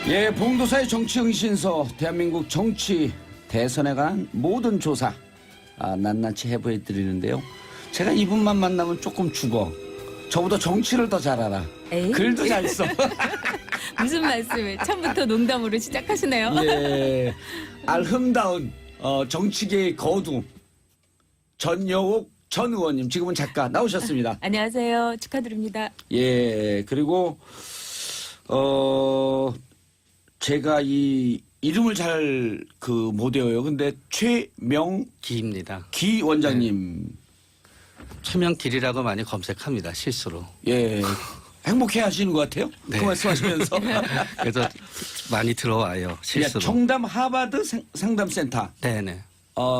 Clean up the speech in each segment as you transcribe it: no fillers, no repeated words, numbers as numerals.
예, 봉도사의 정치 응신서, 대한민국 정치 대선에 관한 모든 조사 낱낱이 해부해 드리는데요. 제가 이분만 만나면 조금 죽어. 저보다 정치를 더 잘 알아. 에이? 글도 잘 써. 무슨 말씀을 처음부터 농담으로 시작하시네요. 예, 알흠다운 정치계의 거두 전여옥 전 의원님, 지금은 작가 나오셨습니다. 안녕하세요. 축하드립니다. 예, 그리고 제가 이 이름을 잘 못 외워요. 근데 기입니다. 최명기 원장님. 최명길이라고 많이 검색합니다. 실수로. 예. 행복해 하시는 것 같아요. 네. 그 말씀하시면서. 그래서 많이 들어와요. 실수로. 청담 하버드 상담센터. 네네.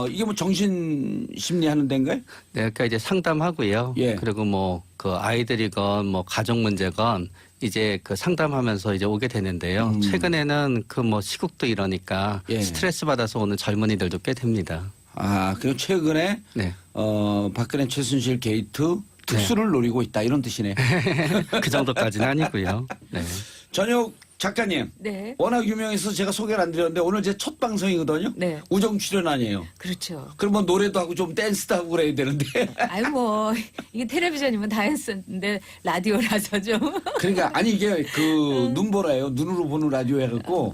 이게 뭐 정신심리 하는 데인가요? 네, 그러니까 이제 상담하고요. 예. 그리고 뭐 그 아이들이건 뭐 가족 문제건 이제 그 상담하면서 이제 오게 되는데요. 최근에는 그 뭐 시국도 이러니까 예. 스트레스 받아서 오는 젊은이들도 꽤 됩니다. 그리고 최근에 네. 박근혜 최순실 게이트 특수를 노리고 있다 이런 뜻이네. 그 정도까지는 아니고요. 네. 전혁 작가님. 네. 워낙 유명해서 제가 소개를 안 드렸는데 오늘 제 첫 방송이거든요. 네. 우정 출연 아니에요. 그렇죠. 그러면 노래도 하고 좀 댄스도 하고 그래야 되는데. 아유 뭐 이게 텔레비전이면 다 했었는데 라디오라서 좀. 그러니까 아니 이게 그 눈보라예요. 눈으로 보는 라디오 해갖고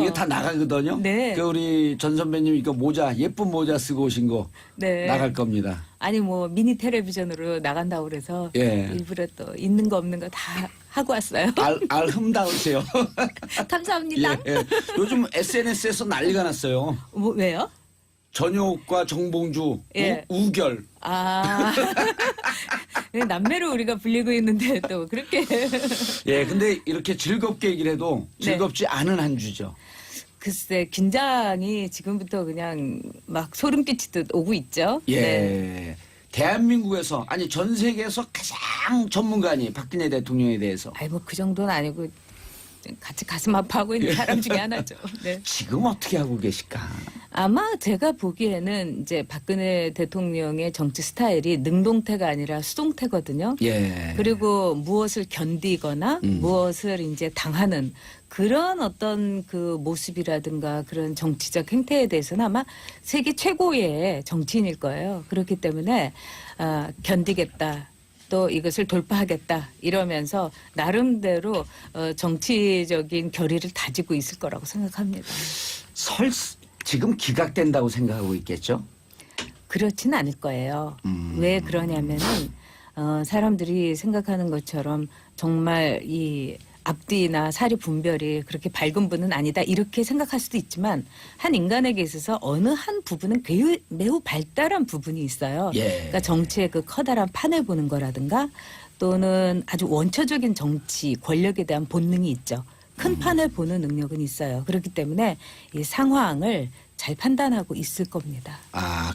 이게 다 나가거든요. 네. 그 우리 전 선배님 이거 모자 예쁜 모자 쓰고 오신 거 네. 나갈 겁니다. 아니 뭐 미니 텔레비전으로 나간다고 그래서 예. 일부러 또 있는 거 없는 거 다 하고 왔어요. 알흠다우세요. 감사합니다. 예. 요즘 SNS에서 난리가 났어요. 뭐 왜요? 전효옥과 정봉주 예. 우결. 아 남매로 우리가 불리고 있는데 또 그렇게. 예, 근데 이렇게 즐겁게 얘기를 해도 네. 즐겁지 않은 한 주죠. 글쎄 긴장이 지금부터 그냥 막 소름 끼치듯 오고 있죠. 예. 네. 대한민국에서 아니 전 세계에서 가장 전문가 아니에요. 박근혜 대통령에 대해서. 아이 뭐 그 정도는 아니고 같이 가슴 아파하고 있는 사람 중에 하나죠. 네. 지금 어떻게 하고 계실까? 아마 제가 보기에는 이제 박근혜 대통령의 정치 스타일이 능동태가 아니라 수동태거든요. 예. 그리고 무엇을 견디거나 무엇을 이제 당하는 그런 어떤 그 모습이라든가 그런 정치적 행태에 대해서는 아마 세계 최고의 정치인일 거예요. 그렇기 때문에 견디겠다. 또 이것을 돌파하겠다 이러면서 나름대로 정치적인 결의를 다지고 있을 거라고 생각합니다. 지금 기각된다고 생각하고 있겠죠? 그렇지는 않을 거예요. 왜 그러냐면은 사람들이 생각하는 것처럼 정말 이 앞뒤나 사리 분별이 그렇게 밝은 분은 아니다 이렇게 생각할 수도 있지만 한 인간에게 있어서 어느 한 부분은 매우 발달한 부분이 있어요. 예. 그러니까 정치의 그 커다란 판을 보는 거라든가 또는 아주 원초적인 정치 권력에 대한 본능이 있죠. 큰 판을 보는 능력은 있어요. 그렇기 때문에 이 상황을 잘 판단하고 있을 겁니다.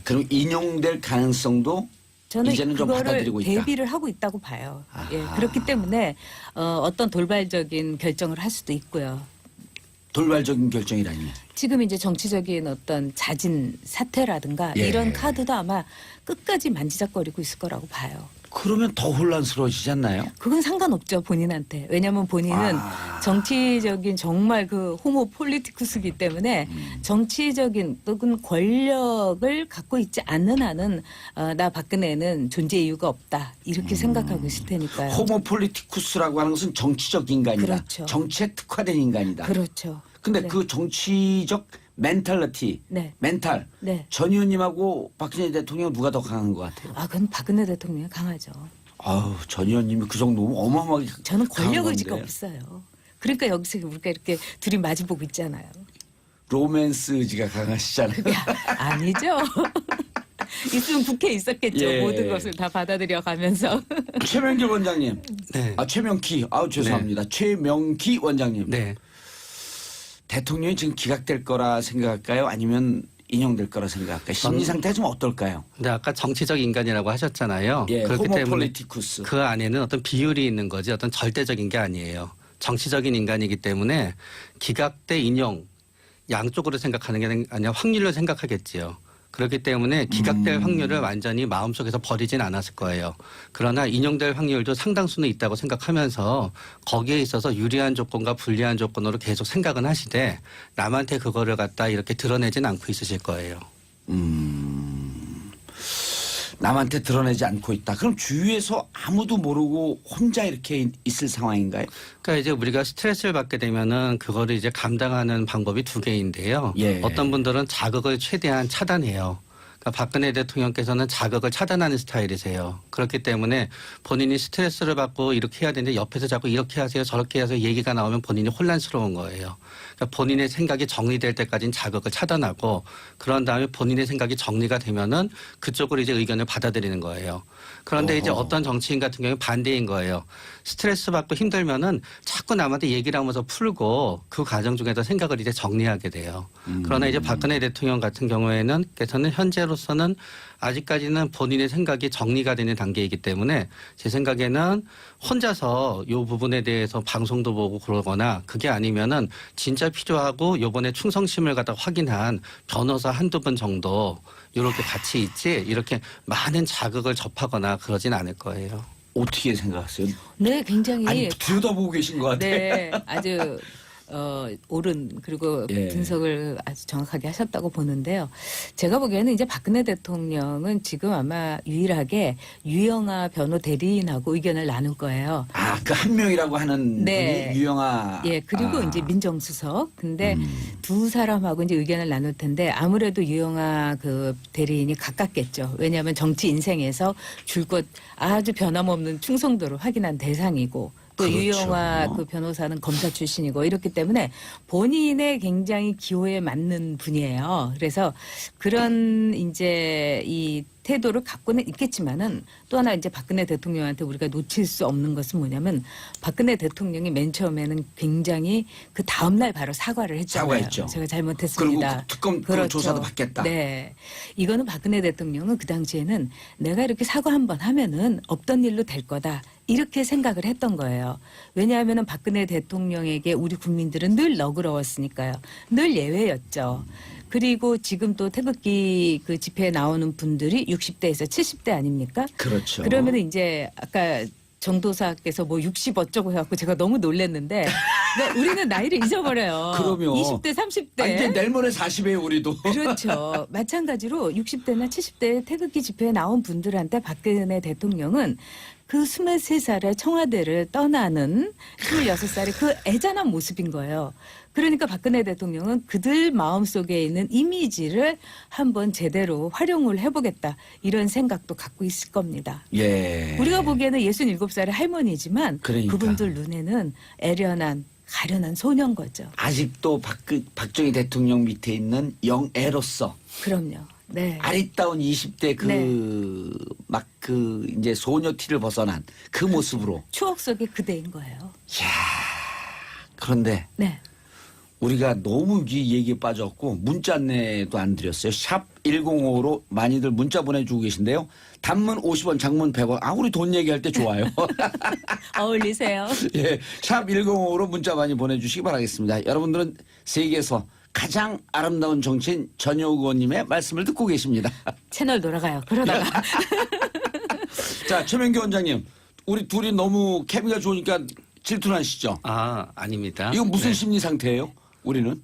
그럼 인용될 가능성도 저는 이제는 좀 그거를 받아들이고 있다. 대비를 하고 있다고 봐요. 예, 그렇기 때문에 어떤 돌발적인 결정을 할 수도 있고요. 돌발적인 결정이라니. 지금 이제 정치적인 어떤 자진 사퇴라든가 예. 이런 카드도 아마 끝까지 만지작거리고 있을 거라고 봐요. 그러면 더 혼란스러워지지 않나요? 그건 상관없죠, 본인한테. 왜냐하면 본인은 정치적인 정말 그 호모 폴리티쿠스기 때문에 정치적인 또는 권력을 갖고 있지 않는 한은 나 박근혜는 존재 이유가 없다. 이렇게 생각하고 있을 테니까요. 호모 폴리티쿠스라고 하는 것은 정치적 인간이다. 그렇죠. 정치에 특화된 인간이다. 그렇죠. 근데 네. 그 정치적 멘탈리티, 네. 멘탈, 네. 전 의원님하고 박근혜 대통령 누가 더 강한 것 같아요? 그건 박근혜 대통령이 강하죠. 전 의원님이 그 정도면 어마어마하게 저는 강한 권력 의지가 건데. 없어요. 그러니까 여기서 우리가 이렇게 둘이 마주보고 있잖아요. 로맨스 의지가 강하시잖아요. 그게 아니죠. 있으면 국회에 있었겠죠. 예. 모든 것을 다 받아들여 가면서. 최명기 원장님. 네. 최명기. 죄송합니다. 최명기 원장님. 네. 대통령이 지금 기각될 거라 생각할까요? 아니면 인용될 거라 생각할까요? 심리 상태가 좀 어떨까요? 근데 아까 정치적 인간이라고 하셨잖아요. 예, 그렇기 호모 때문에 폴리티쿠스. 그 안에는 어떤 비율이 있는 거지 어떤 절대적인 게 아니에요. 정치적인 인간이기 때문에 기각 대 인용 양쪽으로 생각하는 게 아니라 확률로 생각하겠지요. 그렇기 때문에 기각될 확률을 완전히 마음속에서 버리진 않았을 거예요. 그러나 인용될 확률도 상당수는 있다고 생각하면서 거기에 있어서 유리한 조건과 불리한 조건으로 계속 생각은 하시되 남한테 그거를 갖다 이렇게 드러내진 않고 있으실 거예요. 남한테 드러내지 않고 있다. 그럼 주위에서 아무도 모르고 혼자 이렇게 있을 상황인가요? 그러니까 이제 우리가 스트레스를 받게 되면은 그거를 이제 감당하는 방법이 두 개인데요. 예. 어떤 분들은 자극을 최대한 차단해요. 그러니까 박근혜 대통령께서는 자극을 차단하는 스타일이세요. 그렇기 때문에 본인이 스트레스를 받고 이렇게 해야 되는데 옆에서 자꾸 이렇게 하세요 저렇게 하세요 얘기가 나오면 본인이 혼란스러운 거예요. 그러니까 본인의 생각이 정리될 때까지는 자극을 차단하고 그런 다음에 본인의 생각이 정리가 되면은 그쪽으로 이제 의견을 받아들이는 거예요. 그런데 이제 어떤 정치인 같은 경우는 반대인 거예요. 스트레스 받고 힘들면은 자꾸 남한테 얘기를 하면서 풀고 그 과정 중에서 생각을 이제 정리하게 돼요. 그러나 이제 박근혜 대통령 같은 경우에는 현재로서는 아직까지는 본인의 생각이 정리가 되는 단계이기 때문에 제 생각에는 혼자서 이 부분에 대해서 방송도 보고 그러거나 그게 아니면은 진짜 필요하고 요번에 충성심을 갖다 확인한 변호사 한두 분 정도 이렇게 같이 있지 이렇게 많은 자극을 접하거나 그러진 않을 거예요. 어떻게 생각하세요? 네, 굉장히 아니 들여다보고 계신 것 같아요. 네, 아주 옳은 그리고 예. 분석을 아주 정확하게 하셨다고 보는데요. 제가 보기에는 이제 박근혜 대통령은 지금 아마 유일하게 유영아 변호 대리인하고 의견을 나눌 거예요. 아, 그 한 명이라고 하는 네. 분이 유영아. 예, 그리고 이제 민정수석. 근데 두 사람하고 이제 의견을 나눌 텐데 아무래도 유영아 그 대리인이 가깝겠죠. 왜냐하면 정치 인생에서 줄곧 아주 변함없는 충성도를 확인한 대상이고 또 그렇죠. 유영아 그 변호사는 검사 출신이고 이렇기 때문에 본인의 굉장히 기호에 맞는 분이에요. 그래서 그런 이제 이 태도를 갖고는 있겠지만은 또 하나 이제 박근혜 대통령한테 우리가 놓칠 수 없는 것은 뭐냐면 박근혜 대통령이 맨 처음에는 굉장히 그 다음날 바로 사과를 했잖아요. 사과했죠. 제가 잘못했습니다. 그리고 특검 그렇죠. 조사도 받겠다. 네. 이거는 박근혜 대통령은 그 당시에는 내가 이렇게 사과 한번 하면은 없던 일로 될 거다. 이렇게 생각을 했던 거예요. 왜냐하면은 박근혜 대통령에게 우리 국민들은 늘 너그러웠으니까요. 늘 예외였죠. 그리고 지금 또 태극기 그 집회에 나오는 분들이 60대에서 70대 아닙니까? 그렇죠. 그러면은 이제 아까 정도사께서 뭐 60 어쩌고 해갖고 제가 너무 놀랐는데 근데 우리는 나이를 잊어버려요. 그러면 20대, 30대. 아, 이제 내일 모레 40이에요, 우리도. 그렇죠. 마찬가지로 60대나 70대 태극기 집회에 나온 분들한테 박근혜 대통령은 그 23살의 청와대를 떠나는 26살의 그 애잔한 모습인 거예요. 그러니까 박근혜 대통령은 그들 마음속에 있는 이미지를 한번 제대로 활용을 해보겠다. 이런 생각도 갖고 있을 겁니다. 예. 우리가 보기에는 67살의 할머니지만 그러니까. 그분들 눈에는 애련한 가련한 소년 거죠. 아직도 박정희 대통령 밑에 있는 영애로서 그럼요. 네. 아리따운 20대 네. 그 이제 소녀 티를 벗어난 그 모습으로. 추억 속의 그대인 거예요. 이야. 그런데 네. 우리가 너무 이 얘기에 빠졌고 문자 안내도 안 드렸어요. 샵 1055로 많이들 문자 보내주고 계신데요. 단문 50원, 장문 100원. 아, 우리 돈 얘기할 때 좋아요. 어울리세요. 예, 샵 1055로 문자 많이 보내주시기 바라겠습니다. 여러분들은 세계에서 가장 아름다운 정치인 전효 의원님의 말씀을 듣고 계십니다. 채널 돌아가요. 그러다가. 자, 최명규 원장님. 우리 둘이 너무 케미가 좋으니까 질투나시죠? 아, 아닙니다. 이건 무슨 네. 심리 상태예요? 우리는?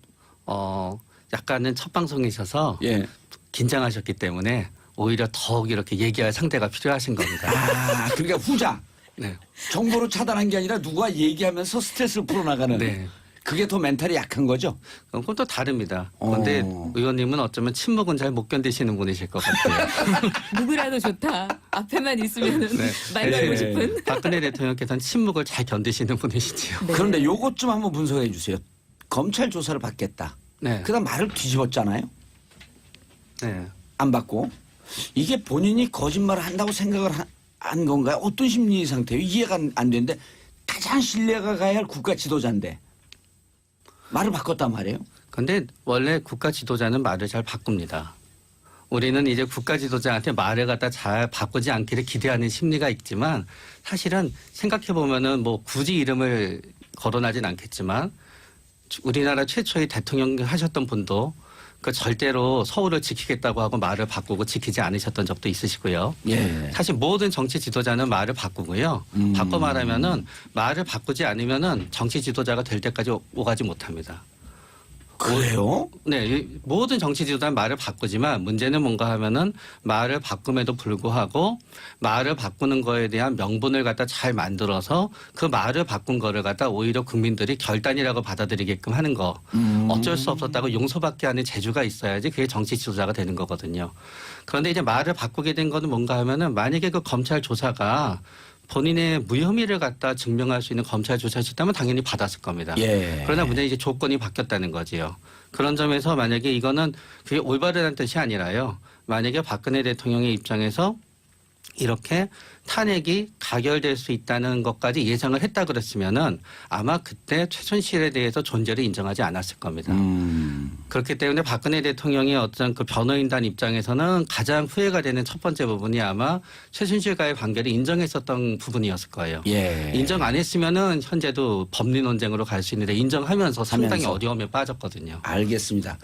약간은 첫 방송이셔서 예. 긴장하셨기 때문에 오히려 더욱 이렇게 얘기할 상대가 필요하신 겁니다. 아, 그러니까 후자. 네. 정보로 차단한 게 아니라 누가 얘기하면서 스트레스를 풀어나가는. 네. 그게 더 멘탈이 약한 거죠? 그건 또 다릅니다. 그런데 의원님은 어쩌면 침묵은 잘 못 견디시는 분이실 것 같아요. 누구라도 좋다. 앞에만 있으면 네. 말 걸고 네. 싶은. 박근혜 대통령께서는 침묵을 잘 견디시는 분이시지요. 네. 그런데 요것 좀 한번 분석해 주세요. 검찰 조사를 받겠다. 네. 그다음 말을 뒤집었잖아요. 네. 안 받고. 이게 본인이 거짓말을 한다고 생각을 한 건가요? 어떤 심리 상태예요? 이해가 안 되는데 가장 신뢰가 가야 할 국가 지도자인데 말을 바꿨단 말이에요. 근데 원래 국가 지도자는 말을 잘 바꿉니다. 우리는 이제 국가 지도자한테 말을 갖다 잘 바꾸지 않기를 기대하는 심리가 있지만 사실은 생각해 보면은 뭐 굳이 이름을 거론하진 않겠지만 우리나라 최초의 대통령 하셨던 분도 그 절대로 서울을 지키겠다고 하고 말을 바꾸고 지키지 않으셨던 적도 있으시고요. 예. 사실 모든 정치 지도자는 말을 바꾸고요. 바꿔 말하면은 말을 바꾸지 않으면은 정치 지도자가 될 때까지 오가지 못합니다. 그래요? 네, 이 모든 정치 지도자는 말을 바꾸지만 문제는 뭔가 하면은 말을 바꿈에도 불구하고 말을 바꾸는 거에 대한 명분을 갖다 잘 만들어서 그 말을 바꾼 거를 갖다 오히려 국민들이 결단이라고 받아들이게끔 하는 거. 어쩔 수 없었다고 용서받게 하는 재주가 있어야지 그게 정치 지도자가 되는 거거든요. 그런데 이제 말을 바꾸게 된 거는 뭔가 하면은 만약에 그 검찰 조사가 본인의 무혐의를 갖다 증명할 수 있는 검찰 조사였다면 당연히 받았을 겁니다. 예. 그러나 문제는 이제 조건이 바뀌었다는 거지요. 그런 점에서 만약에 이거는 그게 올바르다는 뜻이 아니라요. 만약에 박근혜 대통령의 입장에서 이렇게 탄핵이 가결될 수 있다는 것까지 예상을 했다 그랬으면은 아마 그때 최순실에 대해서 존재를 인정하지 않았을 겁니다. 그렇기 때문에 박근혜 대통령의 어떤 그 변호인단 입장에서는 가장 후회가 되는 첫 번째 부분이 아마 최순실과의 관계를 인정했었던 부분이었을 거예요. 예. 인정 안 했으면은 현재도 법리 논쟁으로 갈 수 있는데 인정하면서 상당히 어려움에 빠졌거든요. 알겠습니다.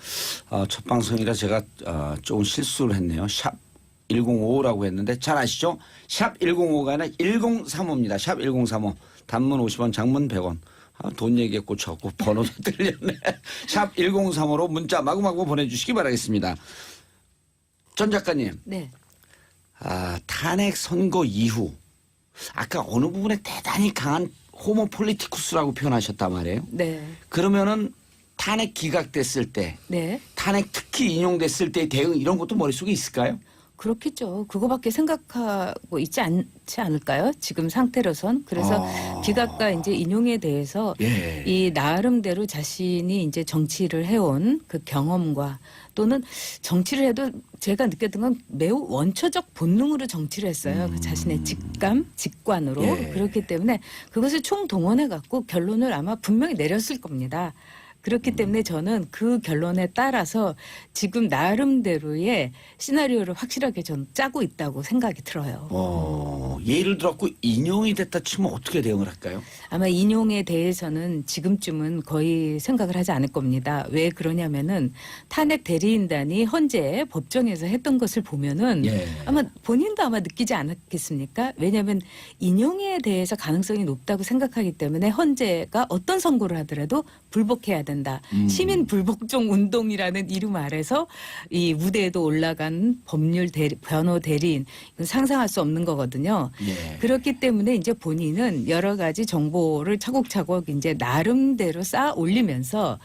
첫 방송이라 제가 조금 실수를 했네요. 샵 1055라고 했는데 잘 아시죠? 샵 1055가 아니라 1035입니다. 샵 1035. 단문 50원, 장문 100원. 돈 얘기에 꽂혀갖고 번호도 들렸네. 샵 1035로 문자 마구마구 보내주시기 바라겠습니다. 전 작가님. 네. 탄핵 선고 이후 아까 어느 부분에 대단히 강한 호모 폴리티쿠스라고 표현하셨단 말이에요. 네. 그러면은 탄핵 기각됐을 때, 네. 탄핵 특히 인용됐을 때의 대응 이런 것도 머릿속에 있을까요? 그렇겠죠. 그거밖에 생각하고 있지 않지 않을까요? 지금 상태로선. 그래서 기각과 이제 인용에 대해서 예. 이 나름대로 자신이 이제 정치를 해온 그 경험과 또는 정치를 해도 제가 느꼈던 건 매우 원초적 본능으로 정치를 했어요. 그 자신의 직감, 직관으로. 예. 그렇기 때문에 그것을 총동원해 갖고 결론을 아마 분명히 내렸을 겁니다. 그렇기 때문에 저는 그 결론에 따라서 지금 나름대로의 시나리오를 확실하게 전 짜고 있다고 생각이 들어요. 예를 들었고 인용이 됐다 치면 어떻게 대응을 할까요? 아마 인용에 대해서는 지금쯤은 거의 생각을 하지 않을 겁니다. 왜 그러냐면은 탄핵 대리인단이 헌재 법정에서 했던 것을 보면은 예. 아마 본인도 아마 느끼지 않았겠습니까? 왜냐하면 인용에 대해서 가능성이 높다고 생각하기 때문에 헌재가 어떤 선고를 하더라도 불복해야 된다. 시민 불복종 운동이라는 이름 아래서 이 무대에도 올라간 법률 변호 대리인 이건 상상할 수 없는 거거든요. 예. 그렇기 때문에 이제 본인은 여러 가지 정보를 차곡차곡 이제 나름대로 쌓아 올리면서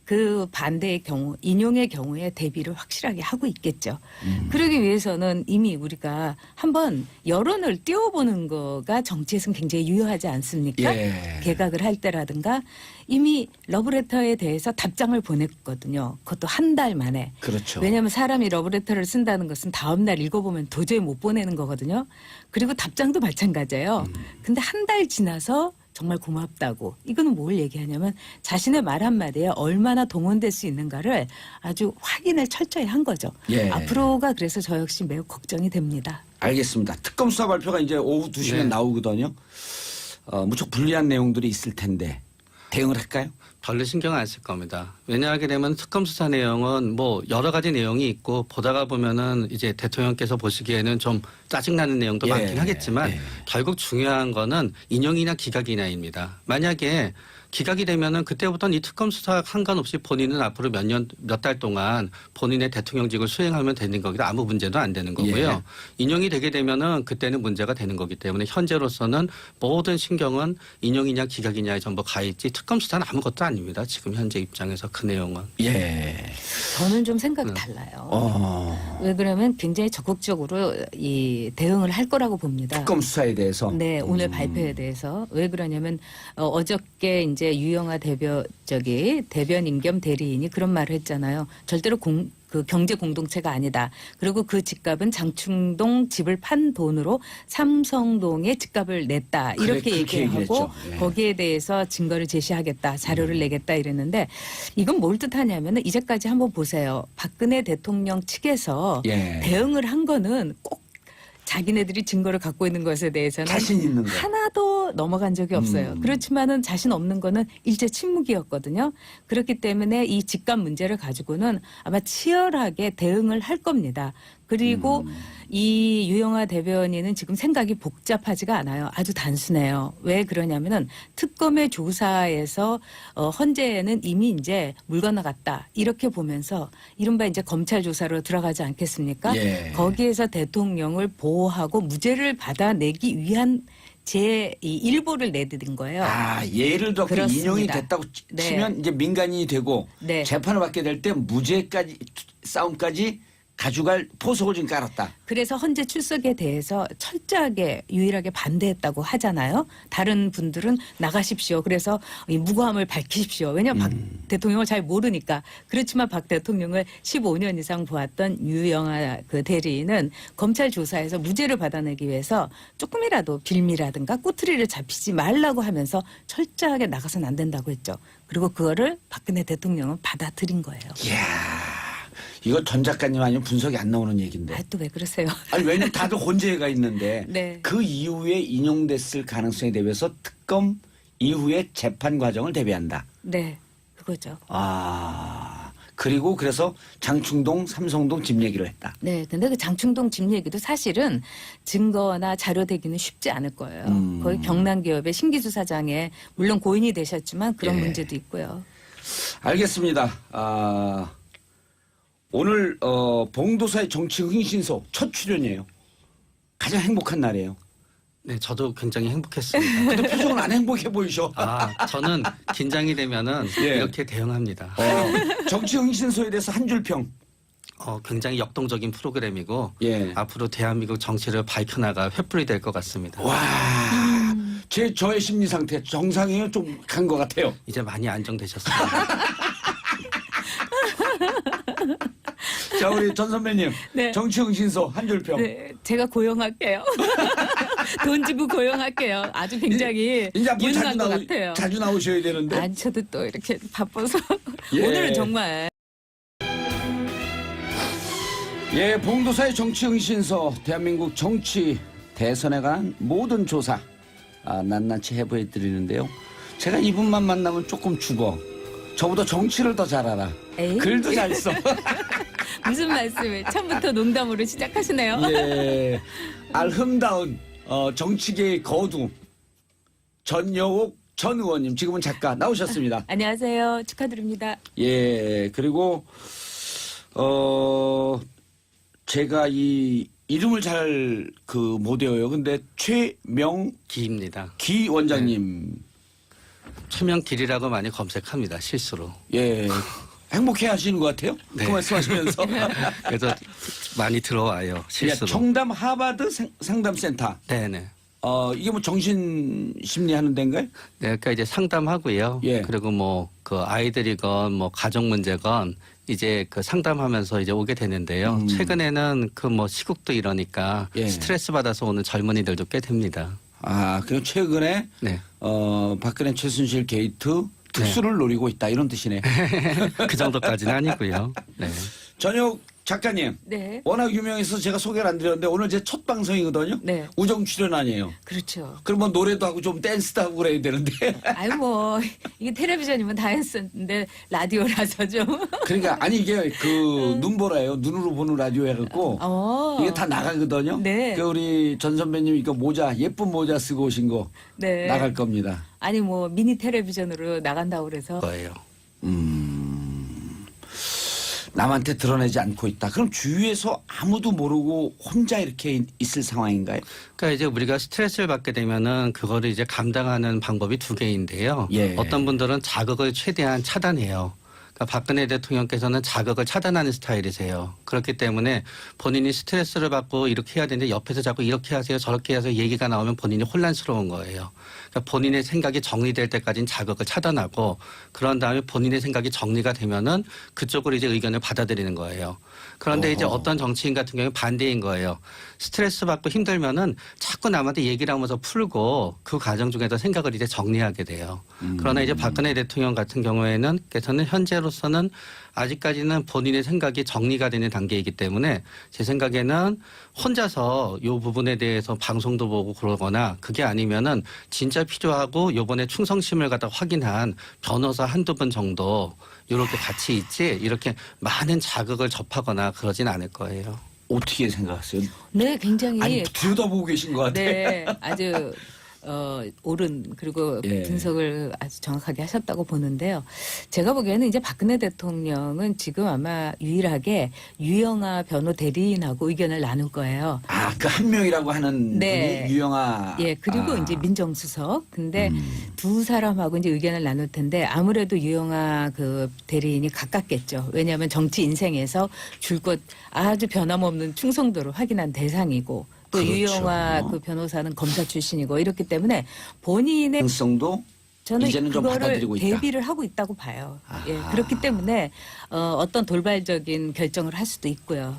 그 반대의 경우, 인용의 경우에 대비를 확실하게 하고 있겠죠. 그러기 위해서는 이미 우리가 한번 여론을 띄워보는 거가 정치에서는 굉장히 유효하지 않습니까? 예. 개각을 할 때라든가 이미 러브레터에 대해서 답장을 보냈거든요. 그것도 한 달 만에. 그렇죠. 왜냐하면 사람이 러브레터를 쓴다는 것은 다음 날 읽어보면 도저히 못 보내는 거거든요. 그리고 답장도 마찬가지예요. 근데 한 달 지나서 정말 고맙다고. 이거는 뭘 얘기하냐면 자신의 말 한마디에 얼마나 동원될 수 있는가를 아주 확인을 철저히 한 거죠. 예. 앞으로가 그래서 저 역시 매우 걱정이 됩니다. 알겠습니다. 특검 수사 발표가 이제 오후 2시면 네. 나오거든요. 무척 불리한 내용들이 있을 텐데 대응을 할까요? 별로 신경 안 쓸 겁니다. 왜냐하게 되면 특검 수사 내용은 뭐 여러 가지 내용이 있고 보다가 보면은 이제 대통령께서 보시기에는 좀 짜증나는 내용도 예, 많긴 하겠지만 예. 결국 중요한 거는 인용이나 기각이냐입니다. 만약에 기각이 되면은 그때부터는 이 특검 수사 상관없이 본인은 앞으로 몇 달 동안 본인의 대통령직을 수행하면 되는 거기도 아무 문제도 안 되는 거고요. 예. 인용이 되게 되면은 그때는 문제가 되는 거기 때문에 현재로서는 모든 신경은 인용이냐 기각이냐에 전부 가 있지 특검 수사는 아무것도 아닙니다. 지금 현재 입장에서 그 내용은. 예. 저는 좀 생각이 달라요. 어. 왜 그러면 굉장히 적극적으로 이 대응을 할 거라고 봅니다. 특검 수사에 대해서. 네, 오늘 발표에 대해서 왜 그러냐면 어저께 이제 유영아 대변인 겸 대리인이 그런 말을 했잖아요. 절대로 그 경제 공동체가 아니다. 그리고 그 집값은 장충동 집을 판 돈으로 삼성동에 집값을 냈다. 그래, 이렇게 그렇게 얘기하고 얘기했죠. 예. 거기에 대해서 증거를 제시하겠다. 자료를 내겠다 이랬는데 이건 뭘 뜻하냐면 이제까지 한번 보세요. 박근혜 대통령 측에서 예. 대응을 한 거는 꼭 자기네들이 증거를 갖고 있는 것에 대해서는 자신 있는 거. 하나도 넘어간 적이 없어요. 그렇지만은 자신 없는 거는 일제 침묵이었거든요. 그렇기 때문에 이 직감 문제를 가지고는 아마 치열하게 대응을 할 겁니다. 그리고 이 유영아 대변인은 지금 생각이 복잡하지가 않아요. 아주 단순해요. 왜 그러냐면은 특검의 조사에서 헌재에는 이미 이제 물 건너갔다 이렇게 보면서 이른바 이제 검찰 조사로 들어가지 않겠습니까? 예. 거기에서 대통령을 보호하고 무죄를 받아내기 위한 제 이 일보를 내드린 거예요. 아, 예를 들어 그렇습니다. 인용이 됐다고 네. 치면 이제 민간인이 되고 네. 재판을 받게 될 때 무죄까지 싸움까지 가져갈 포석을 좀 깔았다. 그래서 헌재 출석에 대해서 철저하게 유일하게 반대했다고 하잖아요. 다른 분들은 나가십시오. 그래서 이 무고함을 밝히십시오. 왜냐하면 박 대통령을 잘 모르니까. 그렇지만 박 대통령을 15년 이상 보았던 유영아 그 대리인은 검찰 조사에서 무죄를 받아내기 위해서 조금이라도 빌미라든가 꼬투리를 잡히지 말라고 하면서 철저하게 나가서는 안 된다고 했죠. 그리고 그거를 박근혜 대통령은 받아들인 거예요. 이야, 이거 전 작가님 아니면 분석이 안 나오는 얘기인데. 아, 또 왜 그러세요? 아니, 왜냐면 다들 혼재가 있는데 네. 그 이후에 인용됐을 가능성에 대비해서 특검 이후의 재판 과정을 대비한다. 네, 그거죠. 아, 그리고 그래서 장충동, 삼성동 집 얘기를 했다. 네, 근데 그 장충동 집 얘기도 사실은 증거나 자료 대기는 쉽지 않을 거예요. 거기 경남기업의 신기수 사장에 물론 고인이 되셨지만 그런 예. 문제도 있고요. 알겠습니다. 아, 오늘 봉도사의 정치 흥신소 첫 출연이에요. 가장 행복한 날이에요. 네, 저도 굉장히 행복했습니다. 근데 표정은 안 행복해 보이셔. 아, 저는 긴장이 되면은 예. 이렇게 대응합니다. 정치 흥신소에 대해서 한 줄 평. 굉장히 역동적인 프로그램이고 예. 앞으로 대한민국 정치를 밝혀나갈 횃불이 될 것 같습니다. 와, 저의 심리 상태 정상이에요? 좀 간 것 같아요. 이제 많이 안정되셨습니다. 자, 우리 전 선배님. 네. 정치 흥신소 한 줄 평. 네, 제가 고용할게요. 돈 주고 고용할게요. 아주 굉장히 이제 앞으로 유능한 것 같아요. 자주 나오셔야 되는데. 아니, 저도 또 이렇게 바빠서 예. 오늘은 정말 예, 봉도사의 정치 흥신소 대한민국 정치 대선에 관한 모든 조사 낱낱이 해부해 드리는데요. 제가 이분만 만나면 조금 죽어. 저보다 정치를 더 잘 알아. 에이? 글도 잘 써. 무슨 말씀을 처음부터 농담으로 시작하시네요. 예, 알흠다운 정치계의 거두 전여옥 전 의원님 지금은 작가 나오셨습니다. 안녕하세요. 축하드립니다. 예, 그리고 제가 이 이름을 잘 못 외워요. 근데 최명기 기입니다. 원장님. 최명길이라고 많이 검색합니다. 실수로. 예. 행복해 하시는 것 같아요. 네. 그 말씀하시면서. 그래서 많이 들어와요. 그러니까 실수로. 청담 하버드 상담센터. 네네. 이게 뭐 정신 심리 하는 데인가요? 네, 그러니까 이제 상담하고요. 예. 그리고 뭐 그 아이들이건 뭐 가정 문제건 이제 그 상담하면서 이제 오게 되는데요. 최근에는 그 뭐 시국도 이러니까 예. 스트레스 받아서 오는 젊은이들도 꽤 됩니다. 그리고 최근에 네. 박근혜 최순실 게이트 특수를 노리고 있다 이런 뜻이네. 그 정도까지는 아니고요. 네. 전혁 작가님. 네. 워낙 유명해서 제가 소개를 안 드렸는데 오늘 제 첫 방송이거든요. 네. 우정 출연 아니에요. 그렇죠. 그러면 노래도 하고 좀 댄스도 하고 그래야 되는데. 아유 뭐 이게 텔레비전이면 다 했었는데 라디오라서 좀. 그러니까 아니 이게 그 눈보라예요. 눈으로 보는 라디오 해갖고 이게 다 나가거든요. 네. 그 우리 전 선배님 이거 모자 예쁜 모자 쓰고 오신 거 네. 나갈 겁니다. 아니 뭐 미니 텔레비전으로 나간다고 그래서 거예요. 남한테 드러내지 않고 있다. 그럼 주위에서 아무도 모르고 혼자 이렇게 있을 상황인가요? 그러니까 이제 우리가 스트레스를 받게 되면은 그거를 이제 감당하는 방법이 두 개인데요. 예. 어떤 분들은 자극을 최대한 차단해요. 그러니까 박근혜 대통령께서는 자극을 차단하는 스타일이세요. 그렇기 때문에 본인이 스트레스를 받고 이렇게 해야 되는데 옆에서 자꾸 이렇게 하세요 저렇게 하세요 얘기가 나오면 본인이 혼란스러운 거예요. 그러니까 본인의 생각이 정리될 때까지는 자극을 차단하고 그런 다음에 본인의 생각이 정리가 되면은 그쪽으로 이제 의견을 받아들이는 거예요. 그런데 이제 어떤 정치인 같은 경우에 반대인 거예요. 스트레스 받고 힘들면은 자꾸 남한테 얘기를 하면서 풀고 그 과정 중에서 생각을 이제 정리하게 돼요. 그러나 이제 박근혜 대통령 같은 경우에는 현재로 현재로서는 아직까지는 본인의 생각이 정리가 되는 단계이기 때문에 제 생각에는 혼자서 이 부분에 대해서 방송도 보고 그러거나 그게 아니면은 진짜 필요하고 요번에 충성심을 갖다 확인한 변호사 한두 분 정도 이렇게 같이 있지 이렇게 많은 자극을 접하거나 그러진 않을 거예요. 어떻게 생각하세요? 네, 굉장히 아니 들여다보고 계신 것 같아요. 네, 아주 옳은 그리고 예. 분석을 아주 정확하게 하셨다고 보는데요. 제가 보기에는 이제 박근혜 대통령은 지금 아마 유일하게 유영아 변호 대리인하고 의견을 나눌 거예요. 아, 그 한 명이라고 하는 네. 분이 유영아. 예, 그리고 이제 민정수석. 근데 두 사람하고 이제 의견을 나눌 텐데 아무래도 유영아 그 대리인이 가깝겠죠. 왜냐하면 정치 인생에서 줄곧 아주 변함없는 충성도를 확인한 대상이고 또 그렇죠. 유영아 그 변호사는 검사 출신이고 이렇기 때문에 본인의 가능성도 저는 이제는 좀 그거를 받아들이고 있다. 대비를 하고 있다고 봐요. 예, 아하. 그렇기 때문에 어떤 돌발적인 결정을 할 수도 있고요.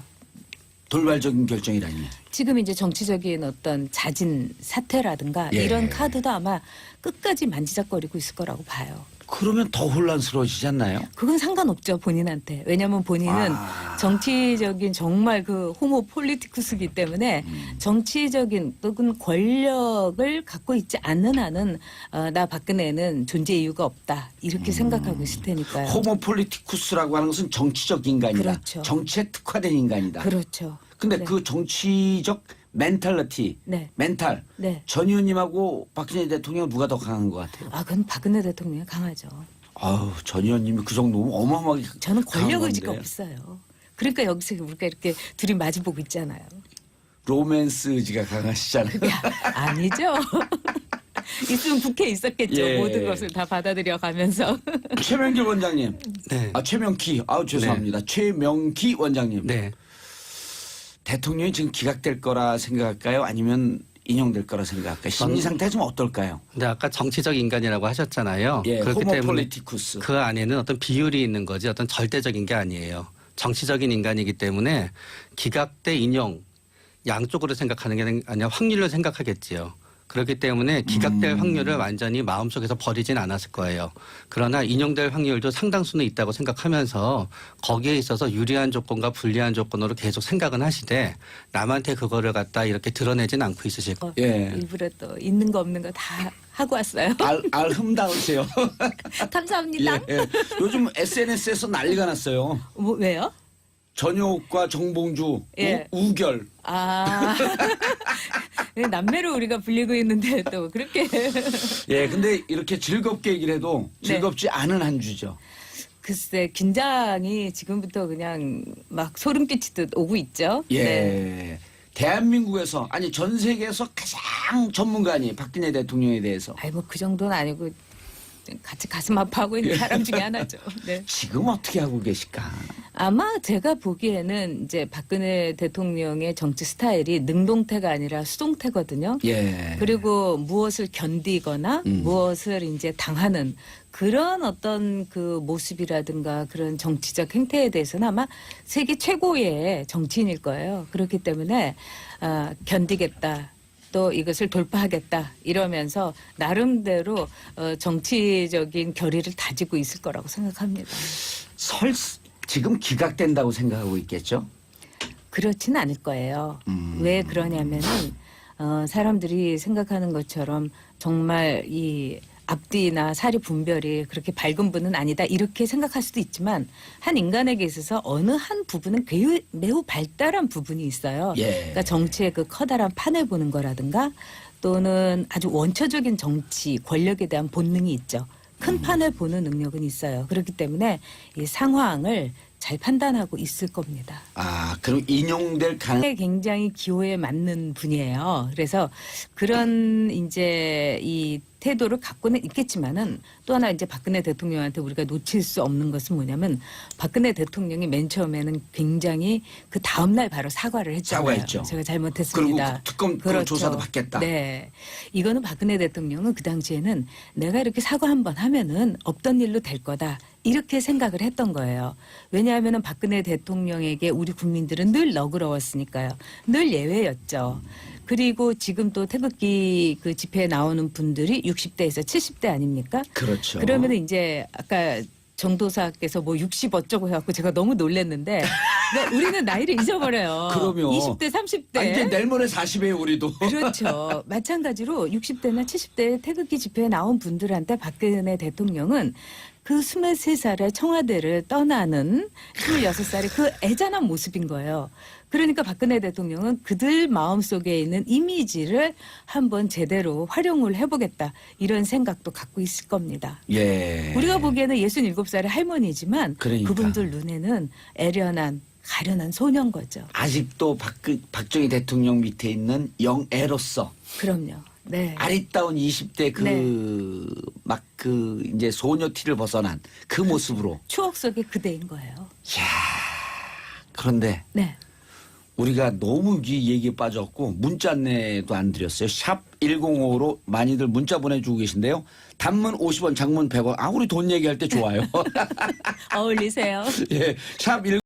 돌발적인 결정이라니. 지금 이제 정치적인 어떤 자진 사퇴라든가 예. 이런 카드도 아마 끝까지 만지작거리고 있을 거라고 봐요. 그러면 더 혼란스러워지지 않나요? 그건 상관없죠, 본인한테. 왜냐하면 본인은 아. 정치적인 정말 그 호모 폴리티쿠스기 때문에 정치적인 또는 권력을 갖고 있지 않는 한은 나 박근혜는 존재 이유가 없다. 이렇게 생각하고 있을 테니까요. 호모 폴리티쿠스라고 하는 것은 정치적 인간이다. 그렇죠. 정치에 특화된 인간이다. 그렇죠. 근데 네. 그 정치적 멘탈리티, 네. 멘탈, 네. 전 의원님하고 박근혜 대통령 누가 더 강한 것 같아요? 아, 그건 박근혜 대통령이 강하죠. 아우, 전 의원님이 그 정도면 어마어마하게 저는 강한 권력 의지가 건데. 없어요. 그러니까 여기서 우리가 이렇게 둘이 마주보고 있잖아요. 로맨스 의지가 강하시잖아요. 아니죠. 있으면 국회에 있었겠죠. 예. 모든 것을 다 받아들여 가면서. 최명기 원장님. 네. 아, 최명기. 아우, 죄송합니다. 최명기 원장님. 네. 대통령이 지금 기각될 거라 생각할까요? 아니면 인용될 거라 생각할까요? 심리 상태가 좀 어떨까요? 근데 아까 정치적 인간이라고 하셨잖아요. 예, 그렇기 호모 때문에 폴리티쿠스. 그 안에는 어떤 비율이 있는 거지 어떤 절대적인 게 아니에요. 정치적인 인간이기 때문에 기각 대 인용 양쪽으로 생각하는 게 아니라 확률로 생각하겠지요. 그렇기 때문에 기각될 확률을 완전히 마음속에서 버리진 않았을 거예요. 그러나 인용될 확률도 상당수는 있다고 생각하면서 거기에 있어서 유리한 조건과 불리한 조건으로 계속 생각은 하시되 남한테 그거를 갖다 이렇게 드러내진 않고 있으실 거예요. 예. 일부러 또 있는 거 없는 거 다 하고 왔어요. 알 흠다우세요. 감사합니다. 예. 요즘 SNS에서 난리가 났어요. 뭐, 왜요? 전효옥과 정봉주 예. 우결. 아. 남매로 우리가 불리고 있는데 또 그렇게. 예, 근데 이렇게 즐겁게 얘기를 해도 네. 즐겁지 않은 한 주죠. 글쎄, 긴장이 지금부터 그냥 막 소름 끼치듯 오고 있죠. 예. 네. 대한민국에서 아니 전 세계에서 가장 전문가니 박근혜 대통령에 대해서 아이, 뭐 그 정도는 아니고 같이 가슴 아파하고 있는 사람 중에 하나죠. 네. 지금 어떻게 하고 계실까? 아마 제가 보기에는 이제 박근혜 대통령의 정치 스타일이 능동태가 아니라 수동태거든요. 예. 그리고 무엇을 견디거나 무엇을 이제 당하는 그런 어떤 그 모습이라든가 그런 정치적 행태에 대해서는 아마 세계 최고의 정치인일 거예요. 그렇기 때문에 견디겠다. 또 이것을 돌파하겠다 이러면서 나름대로 정치적인 결의를 다지고 있을 거라고 생각합니다. 지금 기각된다고 생각하고 있겠죠? 그렇지는 않을 거예요. 왜 그러냐면은 사람들이 생각하는 것처럼 정말 이 앞뒤나 사리 분별이 그렇게 밝은 분은 아니다 이렇게 생각할 수도 있지만 한 인간에게 있어서 어느 한 부분은 매우 발달한 부분이 있어요. 예. 그러니까 정치의 그 커다란 판을 보는 거라든가 또는 아주 원초적인 정치 권력에 대한 본능이 있죠. 큰 판을 보는 능력은 있어요. 그렇기 때문에 이 상황을 잘 판단하고 있을 겁니다. 아, 그럼 인용될 가능. 굉장히 기호에 맞는 분이에요. 그래서 그런 이제 이 태도를 갖고는 있겠지만은 또 하나 이제 박근혜 대통령한테 우리가 놓칠 수 없는 것은 뭐냐면 박근혜 대통령이 맨 처음에는 굉장히 그 다음날 바로 사과를 했잖아요. 사과했죠. 제가 잘못했습니다. 그리고 특검 그렇죠. 조사도 받겠다. 네. 이거는 박근혜 대통령은 그 당시에는 내가 이렇게 사과 한번 하면은 없던 일로 될 거다. 이렇게 생각을 했던 거예요. 왜냐하면 박근혜 대통령에게 우리 국민들은 늘 너그러웠으니까요. 늘 예외였죠. 그리고 지금 또 태극기 그 집회에 나오는 분들이 60대에서 70대 아닙니까? 그렇죠. 그러면 이제 아까 정도사께서 뭐 60 어쩌고 해갖고 제가 너무 놀랐는데 네, 우리는 나이를 잊어버려요. 그럼요. 20대, 30대. 이제 내일 모레 40이에요 우리도. 그렇죠. 마찬가지로 60대나 70대 태극기 집회에 나온 분들한테 박근혜 대통령은 그 23살의 청와대를 떠나는 26살의 그 애잔한 모습인 거예요. 그러니까 박근혜 대통령은 그들 마음속에 있는 이미지를 한번 제대로 활용을 해보겠다. 이런 생각도 갖고 있을 겁니다. 예. 우리가 보기에는 67살의 할머니지만 그러니까. 그분들 눈에는 애련한 가련한 소년 거죠. 아직도 박정희 대통령 밑에 있는 영애로서 그럼요. 네. 아리따운 20대 네. 이제 소녀 티를 벗어난 그 모습으로. 추억 속의 그대인 거예요. 이야. 그런데 네. 우리가 너무 이 얘기에 빠졌고 문자 안내도 안 드렸어요. 샵 1055로 많이들 문자 보내주고 계신데요. 단문 50원, 장문 100원. 우리 돈 얘기할 때 좋아요. 어울리세요. 예. 샵